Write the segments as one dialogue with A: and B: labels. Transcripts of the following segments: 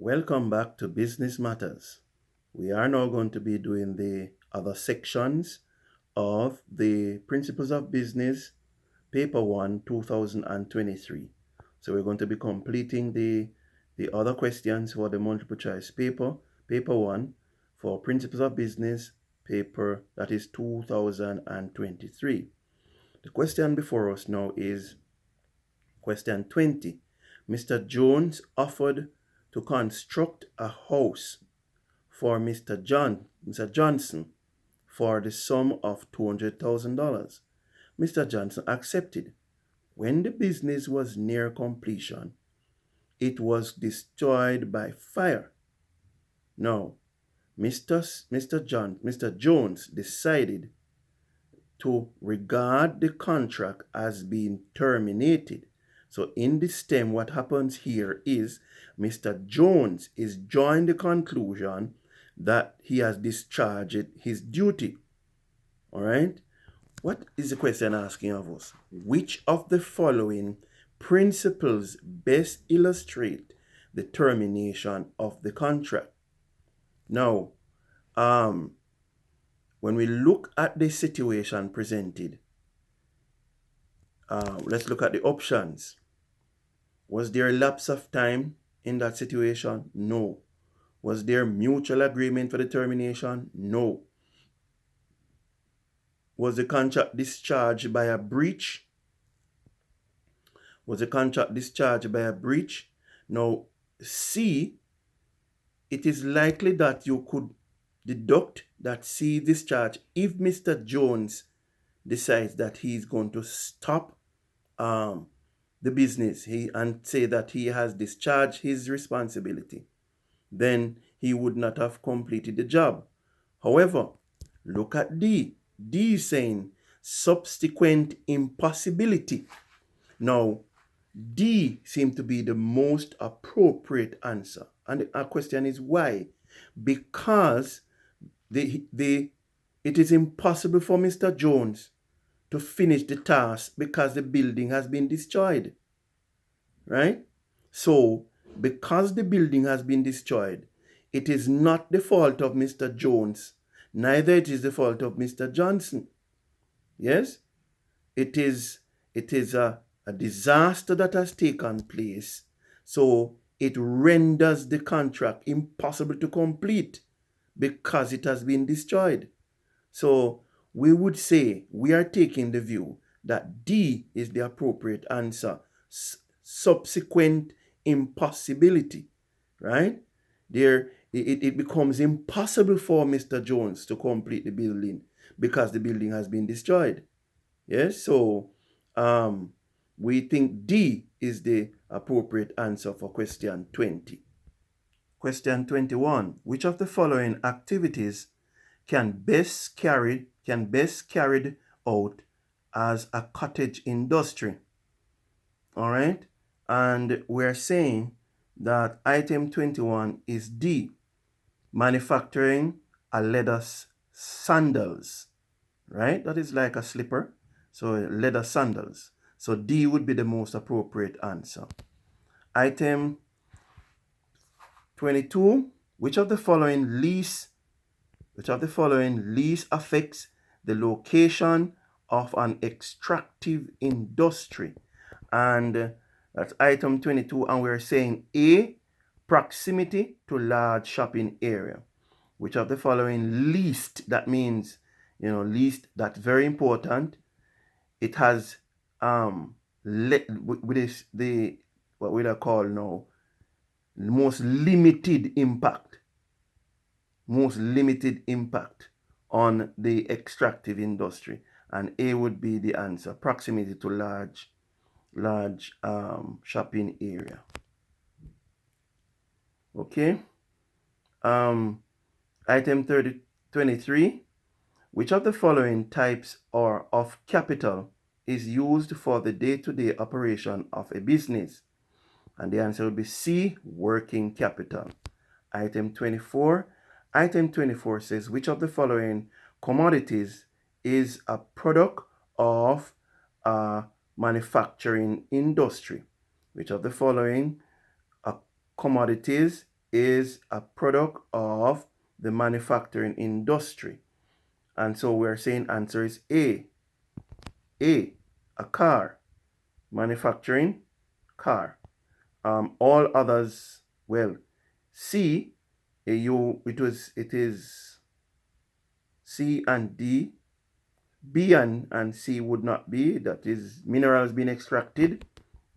A: Welcome back to Business Matters. We are now going to be doing the other sections of the Principles of Business, Paper 1, 2023. So we're going to be completing the other questions for the multiple choice paper 1 for Principles of Business, paper that is 2023. The question before us now is question 20. Mr. Jones offered to construct a house for Mr. Johnson for the sum of $200,000. Mr. Johnson accepted. When the business was near completion, it was destroyed by fire. Now, Mr. Jones decided to regard the contract as being terminated. So in this stem, what happens here is Mr. Jones is drawing the conclusion that he has discharged his duty. All right? What is the question asking of us? Which of the following principles best illustrate the termination of the contract? Now, when we look at the situation presented, let's look at the options. Was there a lapse of time in that situation? No. Was there mutual agreement for the termination? No. Was the contract discharged by a breach? Was the contract discharged by a breach? Now, C, it is likely that you could deduct that C discharge if Mr. Jones decides that he is going to stop the business and say that he has discharged his responsibility, then he would not have completed the job. However, look at D. D is saying subsequent impossibility. Now, D seems to be the most appropriate answer. And our question is why? Because it is impossible for Mr. Jones to finish the task because the building has been destroyed. Right? So, because the building has been destroyed, it is not the fault of Mr. Jones, neither it is the fault of Mr. Johnson. Yes? It is a disaster that has taken place. So, it renders the contract impossible to complete because it has been destroyed. So, we would say we are taking the view that D is the appropriate answer. Subsequent impossibility, right? It becomes impossible for Mr. Jones to complete the building because the building has been destroyed. Yes, so we think D is the appropriate answer for question 20. Question 21. Which of the following activities can best carried out as a cottage industry? All right, and we're saying that item 21 is D, manufacturing a leather sandals, right? That is like a slipper, so leather sandals. So D would be the most appropriate answer. Item 22, which of the following least affects the location of an extractive industry? And that's item 22, and we're saying A, proximity to large shopping area. Which of the following least, that means, least, that's very important. It has what we call now most limited impact on the extractive industry, and A would be the answer, proximity to large shopping area. Okay. Item 23, which of the following types of capital is used for the day-to-day operation of a business? And the answer will be C, working capital. Item 24 says, which of the following commodities is a product of a manufacturing industry? Which of the following commodities is a product of the manufacturing industry. And so we're saying answer is A. A, a car. Manufacturing, car. All others, well, C, it is C and D. B and C would not be, that is minerals being extracted,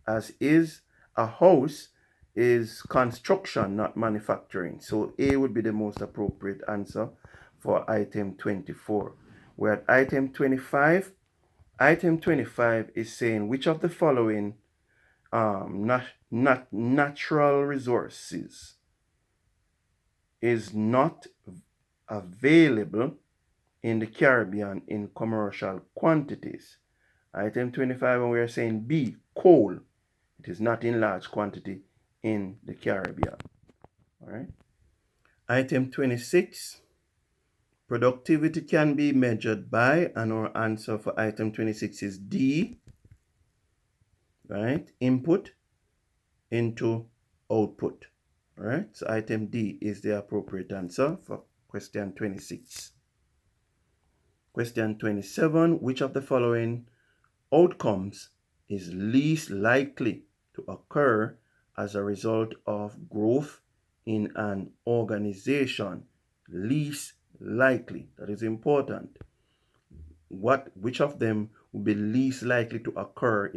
A: as is a house is construction, not manufacturing. So A would be the most appropriate answer for item 24. We're at item 25. Item 25 is saying which of the following natural resources is not available in the Caribbean in commercial quantities. Item 25, and we are saying B, coal. It is not in large quantity in the Caribbean. All right. Item 26, productivity can be measured by, and our answer for item 26 is D, right? Input into output. All right. So item D is the appropriate answer for question 26. Question 27, which of the following outcomes is least likely to occur as a result of growth in an organization? Least likely. That is important. Which of them will be least likely to occur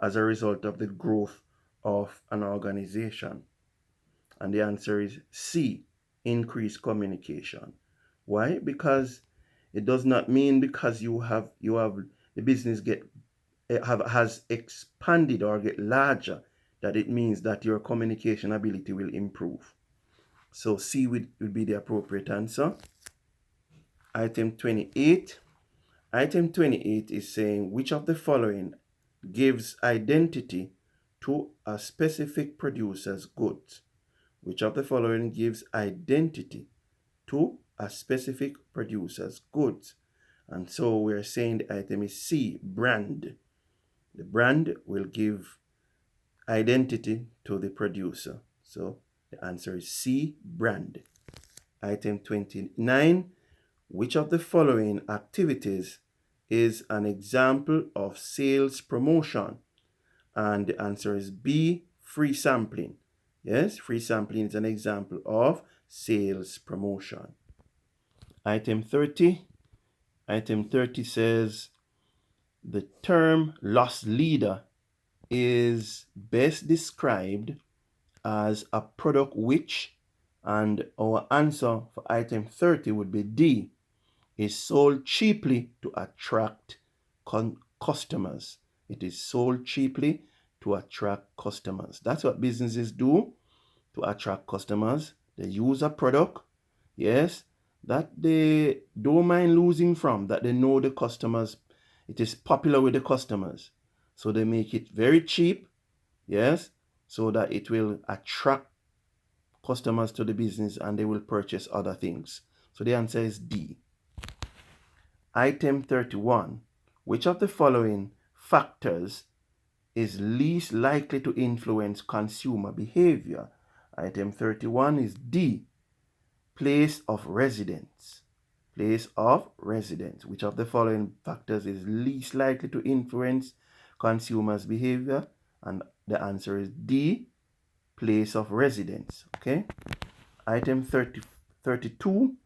A: as a result of the growth of an organization? And the answer is C, increased communication. Why? Because it does not mean because you have the business has expanded or get larger that it means that your communication ability will improve. So C would be the appropriate answer. Item 28. Item 28 is saying which of the following gives identity to a specific producer's goods? Which of the following gives identity to a specific producer's goods? And so we're saying the item is C, brand. The brand will give identity to the producer. So the answer is C, brand. Item 29, which of the following activities is an example of sales promotion? And the answer is B, free sampling. Yes, free sampling is an example of sales promotion. Item 30. Item 30 says the term loss leader is best described as a product which, and our answer for item 30 would be D, is sold cheaply to attract customers. It is sold cheaply to attract customers. That's what businesses do to attract customers. They use a product, yes, that they don't mind losing from, that they know the customers, it is popular with the customers. So they make it very cheap, yes, so that it will attract customers to the business and they will purchase other things. So the answer is D. Item 31. Which of the following factors is least likely to influence consumer behavior? Item 31 is D, place of residence. Place of residence. Which of the following factors is least likely to influence consumers' behavior? And the answer is D, place of residence. Okay. Item 32.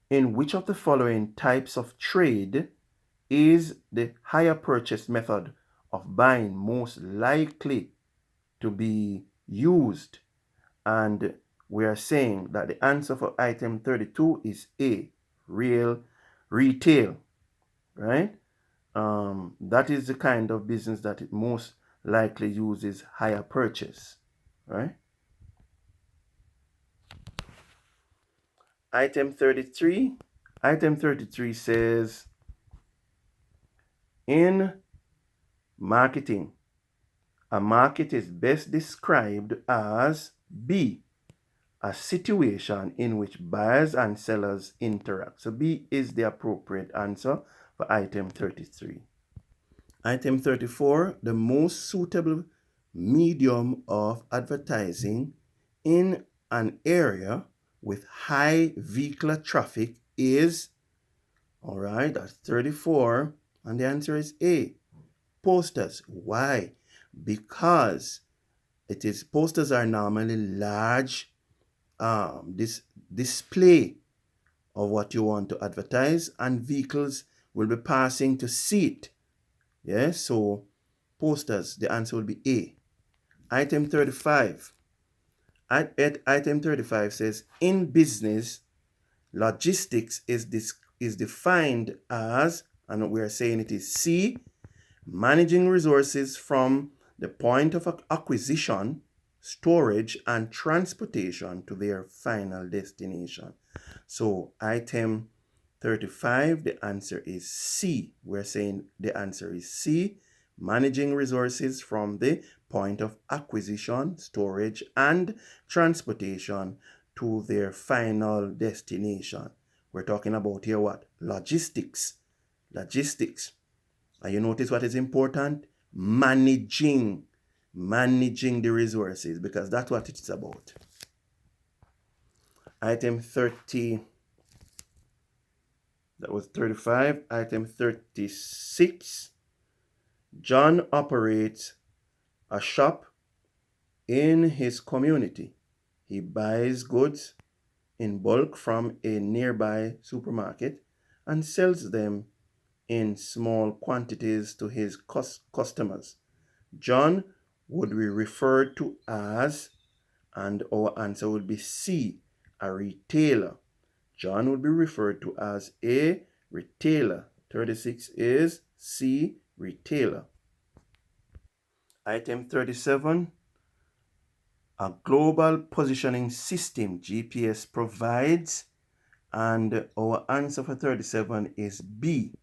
A: In which of the following types of trade is the hire purchase method of buying most likely to be used? And we are saying that the answer for item 32 is A, retail, right? That is the kind of business that it most likely uses hire purchase, right? Item 33. Item 33 says, in marketing, a market is best described as B, a situation in which buyers and sellers interact. So B is the appropriate answer for item 33. Item 34, the most suitable medium of advertising in an area with high vehicular traffic is, all right, that's 34. And the answer is A, posters. Why? Because posters are normally large this display of what you want to advertise, and vehicles will be passing to see it. Yes, so posters, the answer will be A. Item 35. Item 35 says, in business, logistics is defined as, and we're saying it is C, managing resources from the point of acquisition, storage, and transportation to their final destination. So item 35, the answer is C. We're saying the answer is C, managing resources from the point of acquisition, storage, and transportation to their final destination. We're talking about here what? Logistics. Logistics. And you notice what is important? Managing the resources, because that's what it's about. Item 30, that was 35. Item 36, John operates a shop in his community. He buys goods in bulk from a nearby supermarket and sells them in small quantities to his customers. John would be referred to as, and our answer would be C, a retailer. John would be referred to as a retailer. 36 is C, retailer. Item 37, a global positioning system, GPS, provides, and our answer for 37 is B,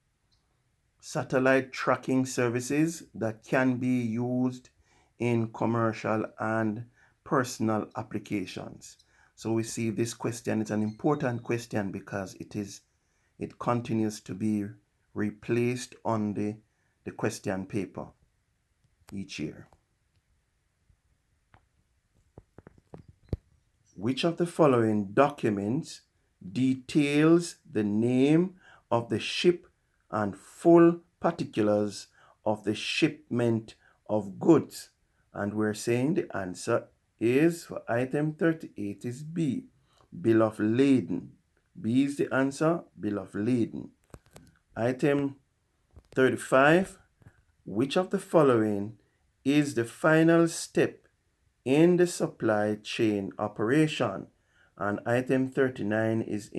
A: satellite tracking services that can be used in commercial and personal applications. So we see this question is an important question because it continues to be replaced on the question paper each year. Which of the following documents details the name of the ship and full particulars of the shipment of goods? And we're saying the answer is, for item 38, is B, bill of lading. B is the answer, bill of lading. Item 35, which of the following is the final step in the supply chain operation? And item 39 is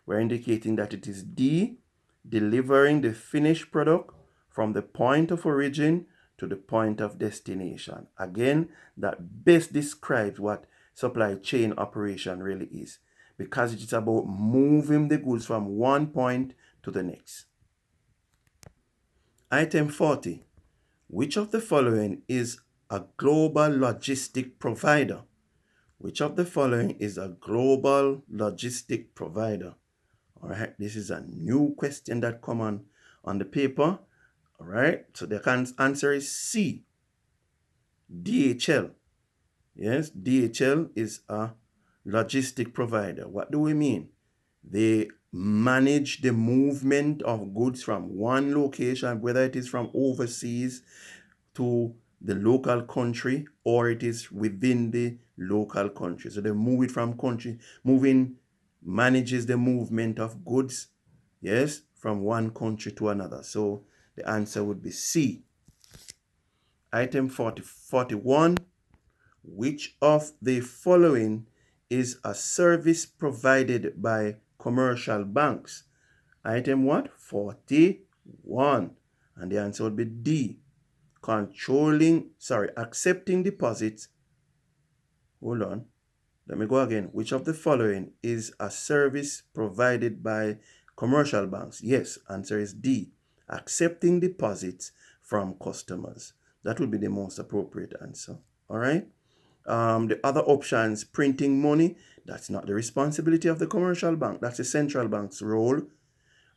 A: we're indicating that it is D, delivering the finished product from the point of origin to the point of destination. Again, that best describes what supply chain operation really is, because it is about moving the goods from one point to the next. Item 40, which of the following is a global logistic provider? Which of the following is a global logistic provider? All right, this is a new question that come on the paper. All right, so the answer is C, DHL. Yes, DHL is a logistic provider. What do we mean? They manage the movement of goods from one location, whether it is from overseas to the local country or it is within the local country. So they move it from manages the movement of goods, yes, from one country to another. So the answer would be C. Item 41, which of the following is a service provided by commercial banks? Item what? 41. And the answer would be D, accepting deposits. Hold on. Let me go again. Which of the following is a service provided by commercial banks? Yes, answer is D, accepting deposits from customers. That would be the most appropriate answer. All right. The other options, printing money, that's not the responsibility of the commercial bank. That's the central bank's role.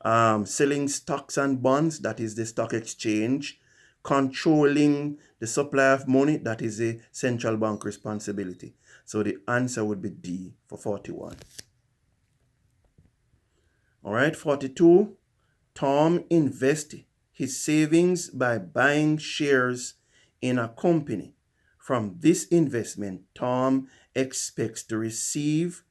A: Selling stocks and bonds, that is the stock exchange. Controlling the supply of money, that is a central bank responsibility. So the answer would be D for 41. All right, 42. Tom invests his savings by buying shares in a company. From this investment, Tom expects to receive,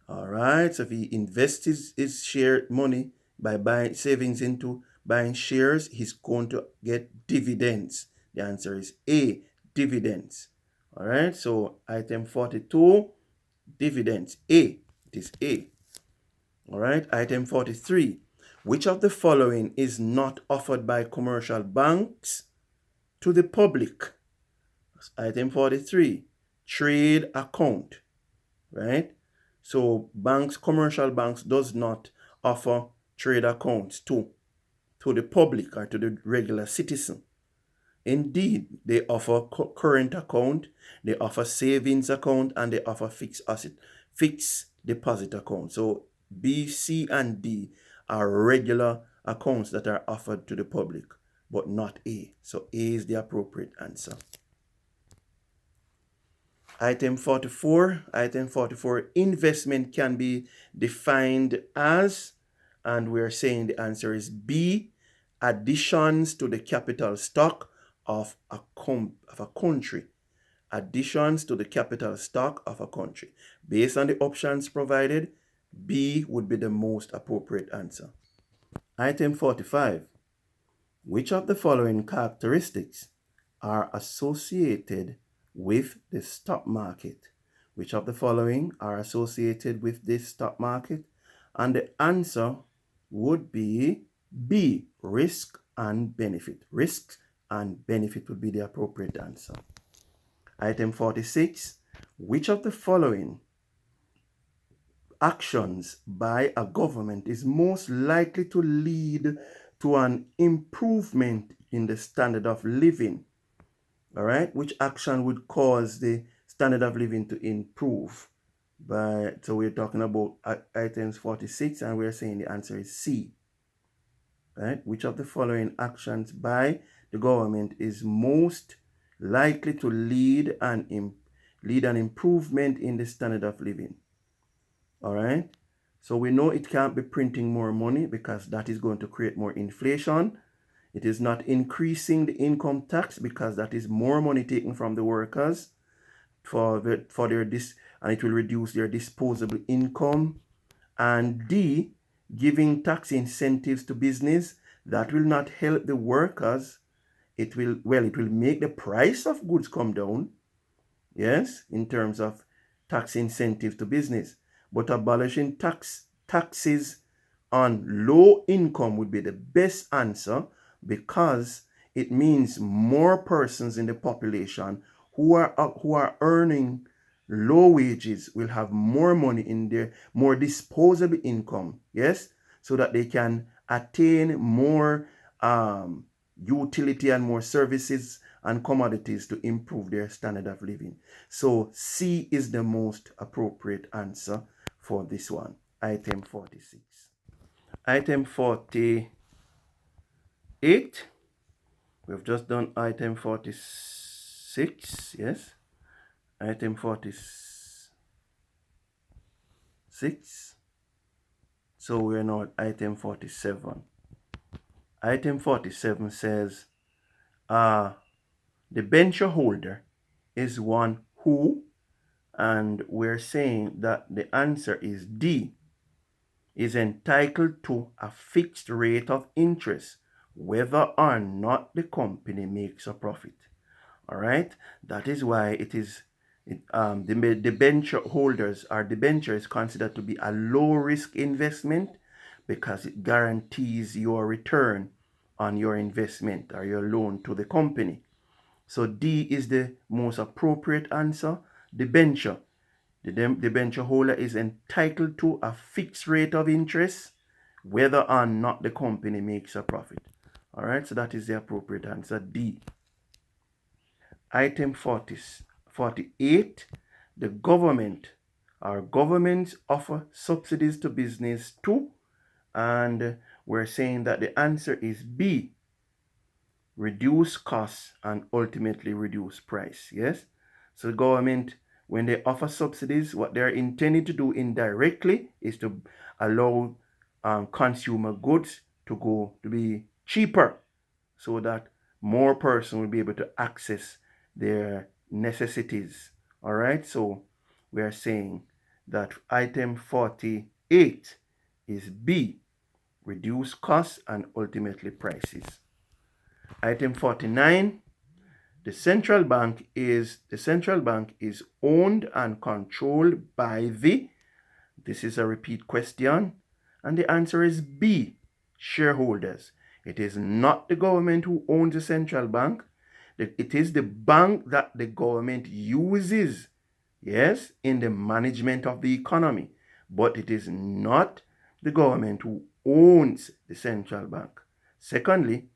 A: all right, so if he invests his share money by buying savings into buying shares, he's going to get dividends. The answer is A, dividends. All right, so item 42, dividends, A, it is A. All right, item 43. Which of the following is not offered by commercial banks to the public? Item 43. Trade account, right? So commercial banks does not offer trade accounts to the public or to the regular citizen. Indeed, they offer current account, they offer savings account, and they offer fixed deposit account. So B, C, and D are regular accounts that are offered to the public, but not A. So A is the appropriate answer. Item 44. Item 44, investment can be defined as, and we're saying the answer is B, additions to the capital stock of a country. Additions to the capital stock of a country. Based on the options provided, B would be the most appropriate answer. Item 45. Which of the following characteristics are associated with the stock market? Which of the following are associated with this stock market? And the answer would be B, risk and benefit. Risk and benefit would be the appropriate answer. Item 46. Which of the following actions by a government is most likely to lead to an improvement in the standard of living? All right, which action would cause the standard of living to improve? So we're talking about items 46, and we're saying the answer is C. Right, which of the following actions by the government is most likely to lead an improvement in the standard of living? All right, so we know it can't be printing more money because that is going to create more inflation. It is not increasing the income tax because that is more money taken from the workers and it will reduce their disposable income. And D, giving tax incentives to business, that will not help the workers. It will make the price of goods come down, yes, in terms of tax incentives to business. But abolishing taxes on low income would be the best answer, because it means more persons in the population who are earning low wages will have more money in their more disposable income, yes, so that they can attain more utility and more services and commodities to improve their standard of living. So C is the most appropriate answer for this one, item 46. Item 48. We've just done item 46, yes. Item 46. So we're now at item 47. Item 47 says, the debenture holder is one who, and we're saying that the answer is D, is entitled to a fixed rate of interest whether or not the company makes a profit. All right, that is why the debenture holders or debenture is considered to be a low risk investment, because it guarantees your return on your investment or your loan to the company. So D is the most appropriate answer. Debenture. The debenture holder is entitled to a fixed rate of interest whether or not the company makes a profit. All right, so that is the appropriate answer, D. Item 48, the governments offer subsidies to business too, and we're saying that the answer is B, reduce costs and ultimately reduce price, yes? So the government when they offer subsidies, what they're intending to do indirectly is to allow consumer goods to be cheaper, so that more person will be able to access their necessities. All right, so we are saying that item 48 is B, reduce costs and ultimately prices. Item 49, the central bank is owned and controlled by the, this is a repeat question, and the answer is B, shareholders. It is not the government who owns the central bank. It is the bank that the government uses, yes, in the management of the economy. But it is not the government who owns the central bank. Secondly,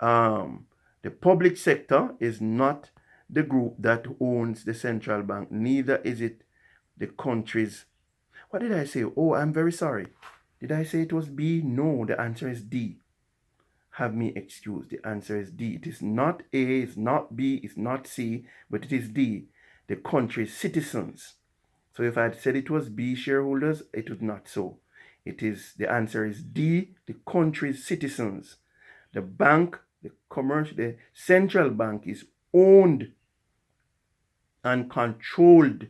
A: the public sector is not the group that owns the central bank. Neither is it the country's. What did I say? Oh, I'm very sorry. Did I say it was B? No, the answer is D. Have me excused. The answer is D. It is not A, it's not B, it's not C, but it is D. The country's citizens. So if I had said it was B, shareholders, it was not so. The answer is D, the country's citizens. The bank, the central bank is owned and controlled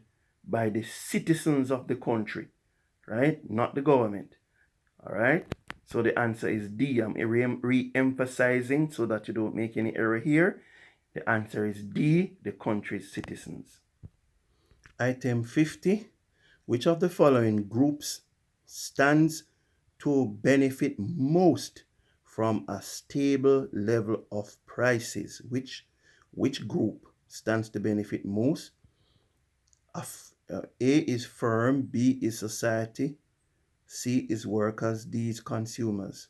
A: by the citizens of the country, right? Not the government. All right. So the answer is D. I'm re-emphasizing so that you don't make any error here. The answer is D, the country's citizens. Item 50. Which of the following groups stands to benefit most from a stable level of prices? Which group stands to benefit most? A is firm, B is society, C is workers, D is consumers.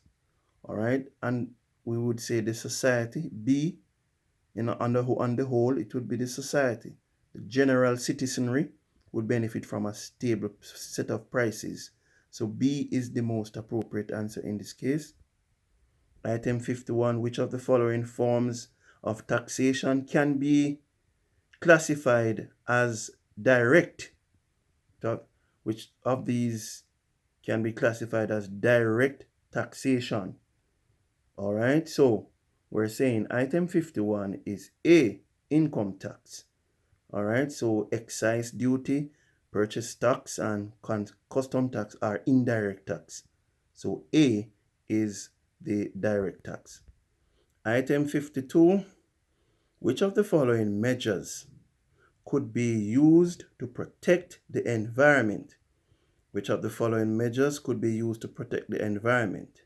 A: All right, and we would say the society. B, on the whole, it would be the society. The general citizenry would benefit from a stable set of prices. So B is the most appropriate answer in this case. Item 51, which of the following forms of taxation can be classified as direct? Which of these can be classified as direct taxation? All right, so we're saying item 51 is A, income tax. All right, so excise duty, purchase tax, and custom tax are indirect tax. So A is the direct tax. Item 52, which of the following measures could be used to protect the environment? Which of the following measures could be used to protect the environment?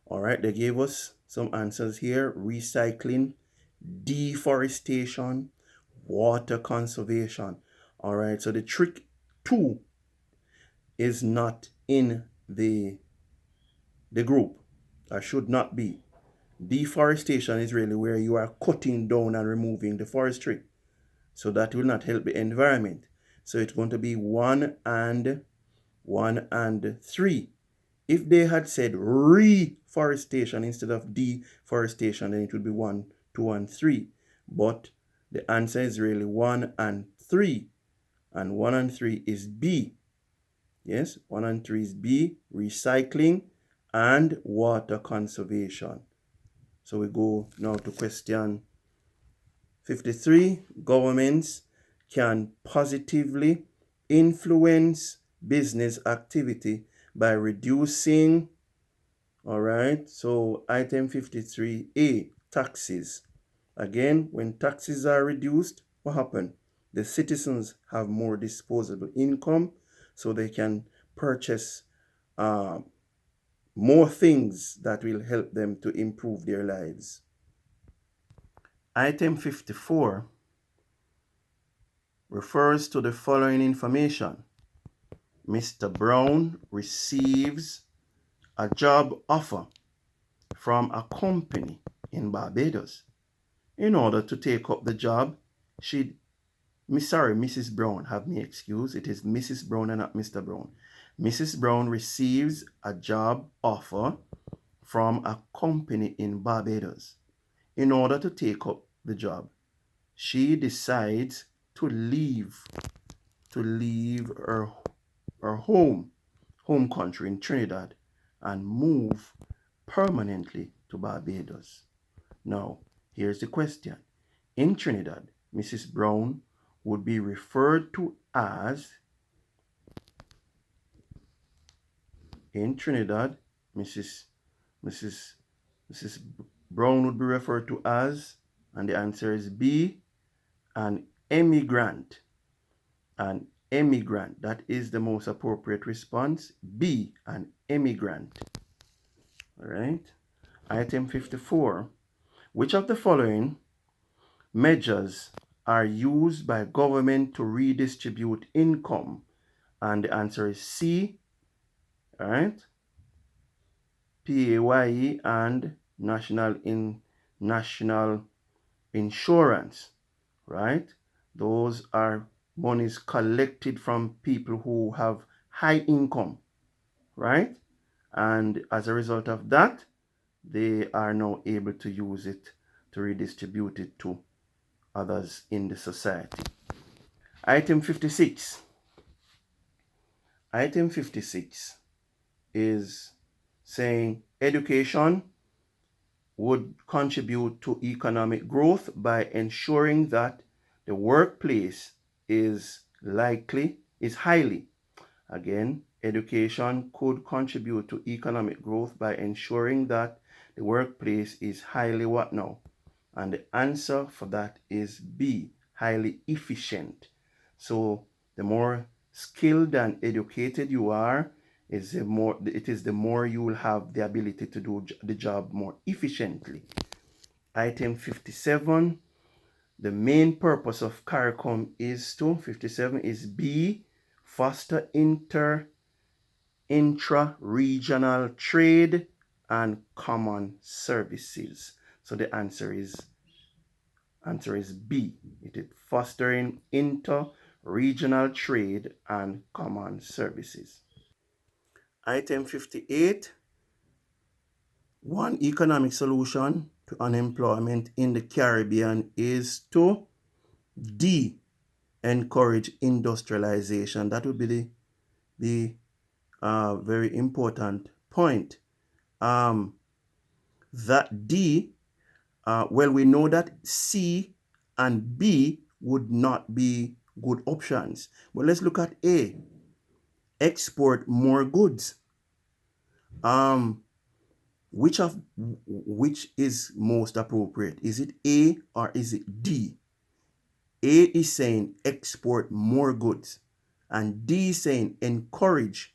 A: All right, they gave us some answers here: recycling, deforestation, water conservation. All right, so the trick 2 is not in the group, or should not be. Deforestation is really where you are cutting down and removing the forestry. So that will not help the environment. So it's going to be 1 and 3. If they had said reforestation instead of deforestation, then it would be 1, 2, and 3. But the answer is really 1 and 3. And 1 and 3 is B. Yes, 1 and 3 is B, recycling and water conservation. So we go now to question 53. Governments can positively influence business activity by reducing, all right, so item 53A, taxes. Again, when taxes are reduced, what happens? The citizens have more disposable income, so they can purchase more things that will help them to improve their lives. Item 54 refers to the following information. Mr. Brown receives a job offer from a company in Barbados. In order to take up the job, Mrs. Brown, have me excused. It is Mrs. Brown and not Mr. Brown. Mrs. Brown receives a job offer from a company in Barbados. In order to take up the job, she decides to leave to leave her home country in Trinidad and move permanently to Barbados. Now, here's the question. In Trinidad, Mrs. Brown would be referred to as, in Trinidad, Mrs. Brown would be referred to as, and the answer is B, an emigrant. An emigrant. That is the most appropriate response. B, an emigrant. All right. Item 54. Which of the following measures are used by government to redistribute income? And the answer is C, all right, PAYE and national insurance, right? Those are monies collected from people who have high income, right? And as a result of that, they are now able to use it to redistribute it to others in the society. Item 56. Item 56 is saying education would contribute to economic growth by ensuring that the workplace is highly. Again, education could contribute to economic growth by ensuring that the workplace is highly what now? And the answer for that is B, highly efficient. So the more skilled and educated you are, it is the more you will have the ability to do the job more efficiently. Item 57, the main purpose of CARICOM is to, 57 is B, foster intra-regional trade and common services. So the answer is B. It is fostering inter-regional trade and common services. Item 58, one economic solution to unemployment in the Caribbean is to D, encourage industrialization. That would be the very important point. That D, well, we know that C and B would not be good options. But let's look at A, export more goods. Which is most appropriate? Is it A or is it D? A is saying export more goods, and D is saying encourage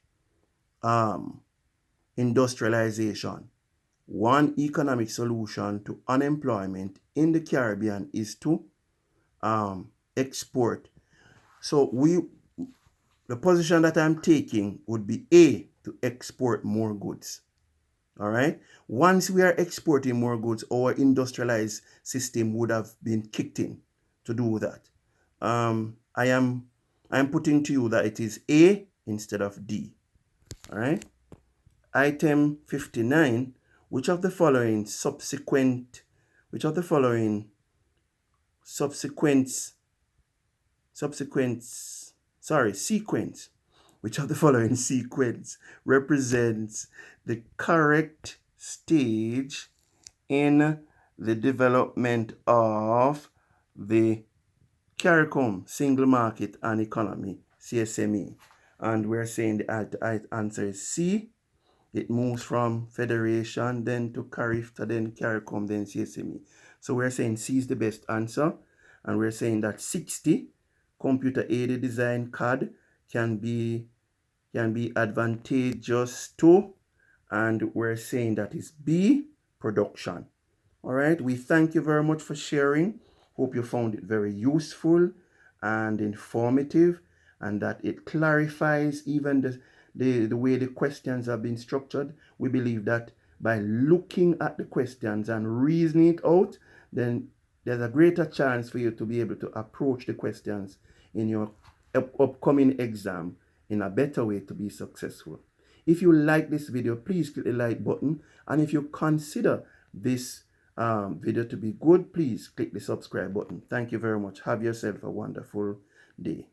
A: industrialization. One economic solution to unemployment in the Caribbean is to export. So the position that I'm taking would be A, to export more goods. All right. Once we are exporting more goods, our industrialized system would have been kicked in to do that. I'm putting to you that it is A instead of D. All right. Item 59. Which of the following sequence represents the correct stage in the development of the CARICOM, Single Market and Economy, CSME? And we're saying the answer is C. It moves from Federation, then to CARIFTA, then CARICOM, then CSME. So we're saying C is the best answer. And we're saying that 60, computer-aided design CAD, can be advantageous to, and we're saying that is B, production. All right, we thank you very much for sharing. Hope you found it very useful and informative, and that it clarifies even the way the questions have been structured. We believe that by looking at the questions and reasoning it out, then there's a greater chance for you to be able to approach the questions in your upcoming exam in a better way to be successful. If you like this video, please click the like button. And if you consider this video to be good, please click the subscribe button. Thank you very much. Have yourself a wonderful day.